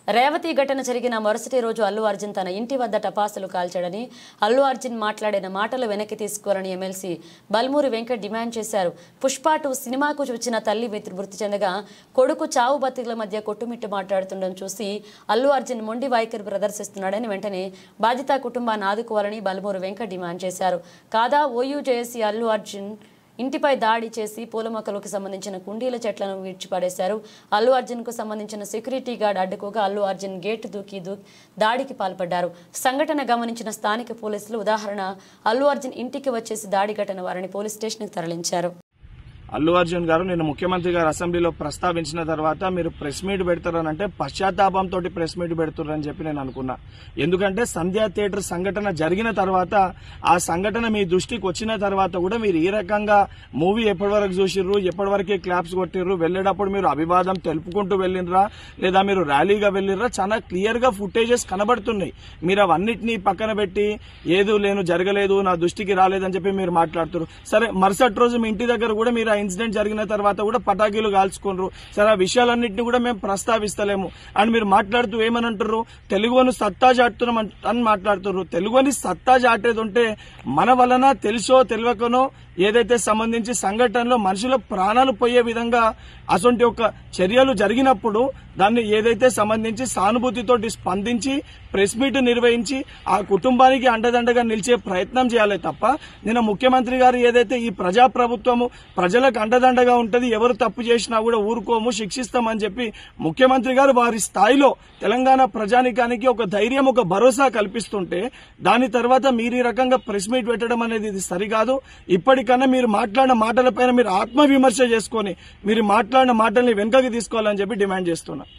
రేవతి ఘటన జరిగిన మరుసటి రోజు అల్లు అర్జున్ తన ఇంటి వద్ద టపాసులు కాల్చాడని, అల్లు అర్జున్ మాట్లాడిన మాటలు వెనక్కి తీసుకోవాలని ఎమ్మెల్సీ బల్మూరి వెంకట్ డిమాండ్ చేశారు. పుష్ప 2 సినిమాకు వచ్చిన తల్లి మృతి చెందగా కొడుకు చావు బతికుల మధ్య కొట్టుమిట్టు మాట్లాడుతుండడం చూసి అల్లు అర్జున్ మొండి వైఖరి ప్రదర్శిస్తున్నాడని, వెంటనే బాధిత కుటుంబాన్ని ఆదుకోవాలని బల్మూరి వెంకట్ డిమాండ్ చేశారు. కాదా ఓయూ జేఏసీ అల్లు అర్జున్ ఇంటిపై దాడి చేసి పూల మొక్కలకు సంబంధించిన కుండీల చెట్లను విడిచిపడేశారు. అల్లు అర్జున్ కు సంబంధించిన సెక్యూరిటీ గార్డ్ అడ్డుకోగా అల్లు అర్జున్ గేటు దూకి దాడికి పాల్పడ్డారు. సంఘటన గమనించిన స్థానిక పోలీసులు అల్లు అర్జున్ ఇంటికి వచ్చేసి దాడి ఘటన వారిని పోలీస్ స్టేషన్ కు తరలించారు. అల్లు అర్జున్ గారు నిన్న ముఖ్యమంత్రి గారు అసెంబ్లీలో ప్రస్తావించిన తర్వాత మీరు ప్రెస్ మీట్ పెడతారనంటే పశ్చాత్తాపంతో ప్రెస్ మీట్ పెడుతున్నారని చెప్పి నేను అనుకున్నా. ఎందుకంటే సంధ్యా థియేటర్ సంఘటన జరిగిన తర్వాత, ఆ సంఘటన మీ దృష్టికి వచ్చిన తర్వాత కూడా మీరు ఈ రకంగా మూవీ ఎప్పటి వరకు చూసిర్రు, ఎప్పటి వరకే క్లాప్స్ కొట్టిర్రు, వెళ్లేటప్పుడు మీరు అభివాదం తెలుపుకుంటూ వెళ్ళినరా లేదా మీరు ర్యాలీగా వెళ్ళినరా, చాలా క్లియర్ గా ఫుటేజెస్ కనబడుతున్నాయి. మీరు అవన్నిటినీ పక్కన పెట్టి ఏదో జరగలేదు, నా దృష్టికి రాలేదని చెప్పి మీరు మాట్లాడుతున్నారు. సరే, మరుసటి రోజు మీ ఇంటి దగ్గర కూడా మీరు ఇన్సిడెంట్ జరిగిన తర్వాత కూడా పటాకీలు కాల్చుకున్నారు. సరే, ఆ విషయాలన్నింటినీ కూడా మేము ప్రస్తావిస్తలేము అని మీరు మాట్లాడుతూ ఏమనంటారు, తెలుగుని సత్తా చాటుతున్నాం అని మాట్లాడుతున్నారు. తెలుగుని సత్తా చాటేది ఉంటే మన వలన తెలుసో తెలియకనో ఏదైతే సంబంధించి సంఘటనలో మనుషుల ప్రాణాలు పోయే విధంగా అటువంటి ఒక చర్యలు జరిగినప్పుడు దాన్ని ఏదైతే సంబంధించి సానుభూతితోటి స్పందించి ప్రెస్ మీట్ నిర్వహించి ఆ కుటుంబానికి అండదండగా నిలిచే ప్రయత్నం చేయాలి తప్ప, నిన్న ముఖ్యమంత్రి గారు ఏదైతే ఈ ప్రజాప్రభుత్వము ప్రజలకు అండదండగా ఉంటది, ఎవరు తప్పు చేసినా కూడా ఊరుకోము, శిక్షిస్తామని చెప్పి ముఖ్యమంత్రి గారు వారి స్థాయిలో తెలంగాణ ప్రజానికానికి ఒక ధైర్యం, ఒక భరోసా కల్పిస్తుంటే దాని తర్వాత మీరు ఈ రకంగా ప్రెస్ మీట్ పెట్టడం అనేది ఇది సరికాదు. ఇప్పటికన్నా మీరు మాట్లాడిన మాటలపైన మీరు ఆత్మవిమర్శ చేసుకుని మీరు మాట్లాడిన మాటల్ని వెనుకకి తీసుకోవాలని చెప్పి డిమాండ్ చేస్తున్నా.